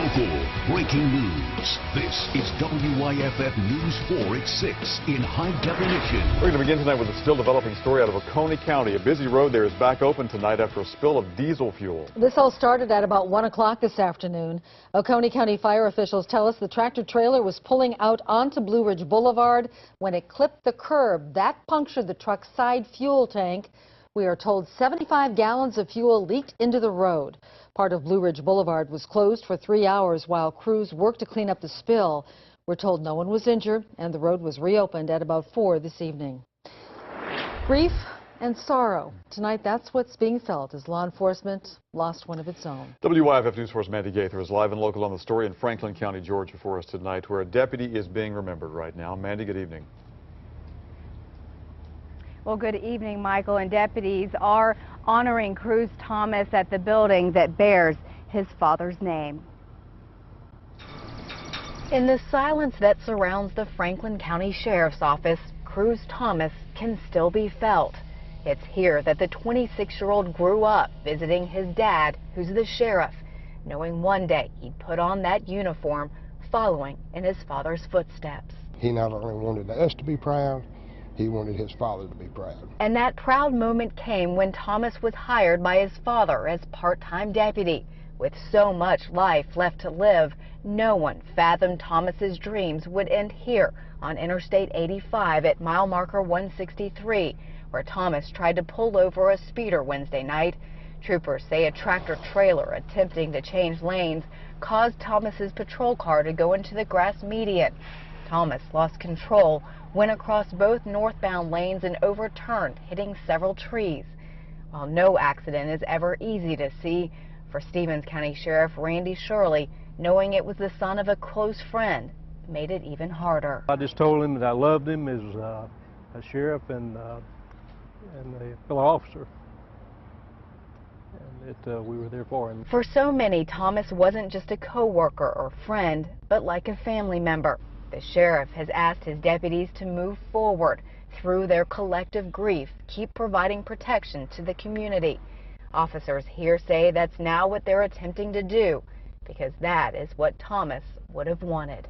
Local breaking news. This is WYFF News 4 at 6 in high definition. We're going to begin tonight with a still developing story out of Oconee County. A busy road there is back open tonight after a spill of diesel fuel. This all started at about 1 o'clock this afternoon. Oconee County fire officials tell us the tractor trailer was pulling out onto Blue Ridge Boulevard when it clipped the curb. That punctured the truck's side fuel tank. We are told 75 gallons of fuel leaked into the road. Part of Blue Ridge Boulevard was closed for 3 hours while crews worked to clean up the spill. We're told no one was injured and the road was reopened at about 4 this evening. Grief and sorrow. Tonight, that's what's being felt as law enforcement lost one of its own. WYFF News 4's Mandy Gaither is live and local on the story in Franklin County, Georgia for us tonight, where a deputy is being remembered right now. Mandy, good evening. Well, good evening, Michael. And deputies are honoring Cruz Thomas at the building that bears his father's name. In the silence that surrounds the Franklin County Sheriff's Office, Cruz Thomas can still be felt. It's here that the 26-year-old grew up, visiting his dad, who's the sheriff, knowing one day he'd put on that uniform, following in his father's footsteps. He not only wanted us to be proud, he wanted his father to be proud. And that proud moment came when Thomas was hired by his father as part-time deputy. With so much life left to live, no one fathomed Thomas's dreams would end here on Interstate 85 at mile marker 163, where Thomas tried to pull over a speeder Wednesday night. Troopers say a tractor trailer attempting to change lanes caused Thomas's patrol car to go into the grass median. Thomas lost control, went across both northbound lanes and overturned, hitting several trees. While no accident is ever easy to see, for Stevens County Sheriff Randy Shirley, knowing it was the son of a close friend made it even harder. I just told him that I loved him as a sheriff and a fellow officer, and that we were there for him. For so many, Thomas wasn't just a co-worker or friend, but like a family member. The sheriff has asked his deputies to move forward through their collective grief, keep providing protection to the community. Officers here say that's now what they're attempting to do, because that is what Thomas would have wanted.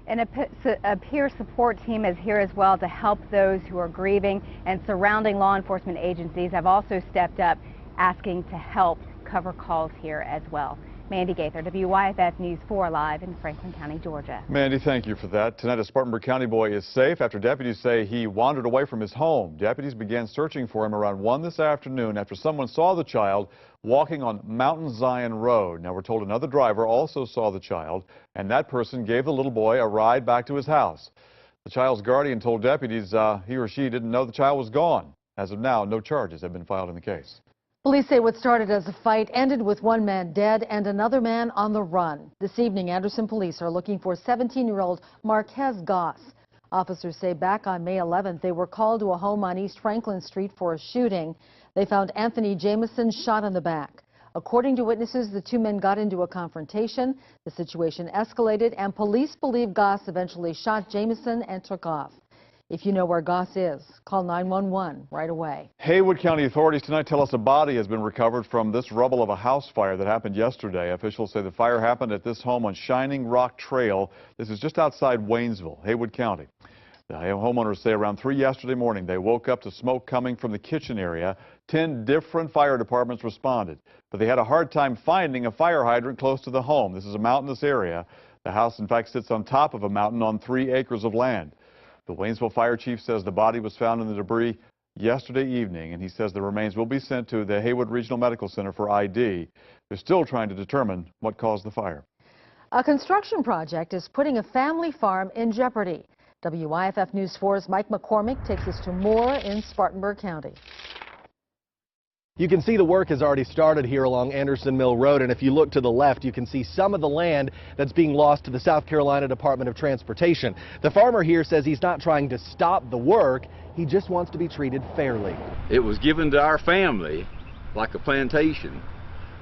And a peer support team is here as well to help those who are grieving, and surrounding law enforcement agencies have also stepped up, asking to help cover calls here as well. Mandy Gaither, WYFF News 4 live in Franklin County, Georgia. Mandy, thank you for that. Tonight, a Spartanburg County boy is safe after deputies say he wandered away from his home. Deputies began searching for him around 1 this afternoon after someone saw the child walking on Mountain Zion Road. Now, we're told another driver also saw the child, and that person gave the little boy a ride back to his house. The child's guardian told deputies he or she didn't know the child was gone. As of now, no charges have been filed in the case. Police say what started as a fight ended with one man dead and another man on the run. This evening, Anderson police are looking for 17-year-old Marquez Goss. Officers say back on May 11th, they were called to a home on East Franklin Street for a shooting. They found Anthony Jameson shot in the back. According to witnesses, the two men got into a confrontation. The situation escalated, and police believe Goss eventually shot Jameson and took off. If you know where Goss is, call 911 right away. Haywood County authorities tonight tell us a body has been recovered from this rubble of a house fire that happened yesterday. Officials say the fire happened at this home on Shining Rock Trail. This is just outside Waynesville, Haywood County. The homeowners say around 3 yesterday morning they woke up to smoke coming from the kitchen area. 10 different fire departments responded, but they had a hard time finding a fire hydrant close to the home. This is a mountainous area. The house, in fact, sits on top of a mountain on 3 acres of land. The Waynesville fire chief says the body was found in the debris yesterday evening, and he says the remains will be sent to the Haywood Regional Medical Center for ID. They're still trying to determine what caused the fire. A construction project is putting a family farm in jeopardy. WYFF News 4's Mike McCormick takes us to more in Spartanburg County. You can see the work has already started here along Anderson Mill Road, and if you look to the left, you can see some of the land that's being lost to the South Carolina Department of Transportation. The farmer here says he's not trying to stop the work, he just wants to be treated fairly. It was given to our family like a plantation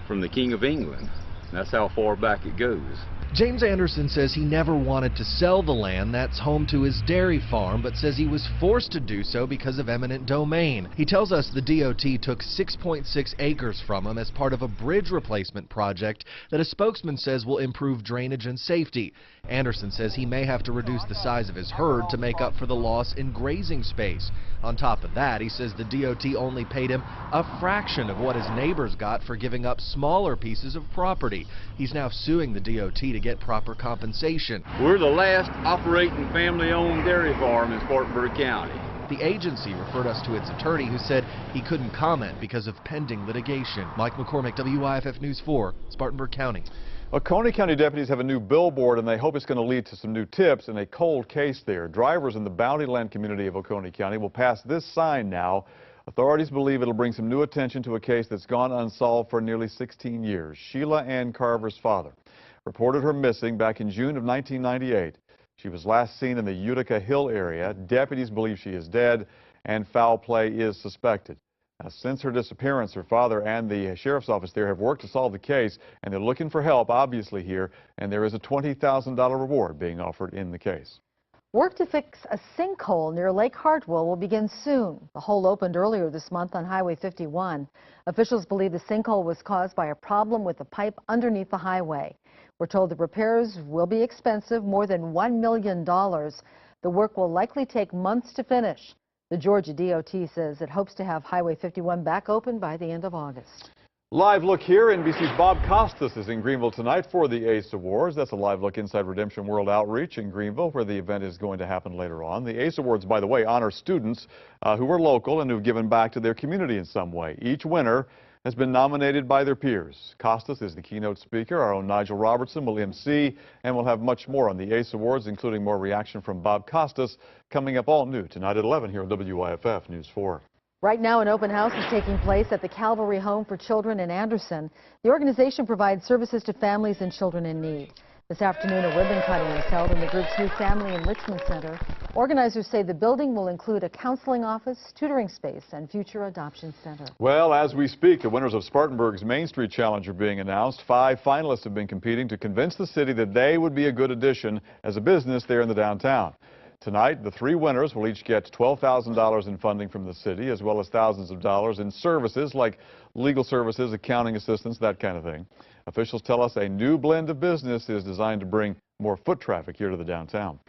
from the King of England. That's how far back it goes. James Anderson says he never wanted to sell the land that's home to his dairy farm, but says he was forced to do so because of eminent domain. He tells us the DOT took 6.6 acres from him as part of a bridge replacement project that a spokesman says will improve drainage and safety. Anderson says he may have to reduce the size of his herd to make up for the loss in grazing space. On top of that, he says the DOT only paid him a fraction of what his neighbors got for giving up smaller pieces of property. He's now suing the DOT to get proper compensation. We're the last operating family-owned dairy farm in Spartanburg County. The agency referred us to its attorney, who said he couldn't comment because of pending litigation. Mike McCormick, WYFF News 4, Spartanburg County. Oconee County deputies have a new billboard, and they hope it's going to lead to some new tips in a cold case there. Drivers in the Bountyland community of Oconee County will pass this sign now. Authorities believe it'll bring some new attention to a case that's gone unsolved for nearly 16 years. Sheila Ann Carver's father reported her missing back in June of 1998. She was last seen in the Utica Hill area. Deputies believe she is dead, and foul play is suspected. Now, since her disappearance, her father and the sheriff's office there have worked to solve the case, and they're looking for help, obviously, here, and there is a $20,000 reward being offered in the case. Work to fix a sinkhole near Lake Hartwell will begin soon. The hole opened earlier this month on Highway 51. Officials believe the sinkhole was caused by a problem with the pipe underneath the highway. We're told the repairs will be expensive, more than $1 million. The work will likely take months to finish. The Georgia DOT says it hopes to have Highway 51 back open by the end of August. Live look here. NBC's Bob Costas is in Greenville tonight for the ACE Awards. That's a live look inside Redemption World Outreach in Greenville, where the event is going to happen later on. The ACE Awards, by the way, honor students who are local and who've given back to their community in some way. Each winner has been nominated by their peers. Costas is the keynote speaker. Our own Nigel Robertson will MC, and we'll have much more on the ACE Awards, including more reaction from Bob Costas, coming up all new tonight at 11 here on WYFF News 4. Right now, an open house is taking place at the Calvary Home for Children in Anderson. The organization provides services to families and children in need. This afternoon, a ribbon cutting is held in the group's new Family Enrichment Center. Organizers say the building will include a counseling office, tutoring space, and future adoption center. Well, as we speak, the winners of Spartanburg's Main Street Challenge are being announced. 5 finalists have been competing to convince the city that they would be a good addition as a business there in the downtown. Tonight, the 3 winners will each get $12,000 in funding from the city, as well as thousands of dollars in services like legal services, accounting assistance, that kind of thing. Officials tell us a new blend of business is designed to bring more foot traffic here to the downtown.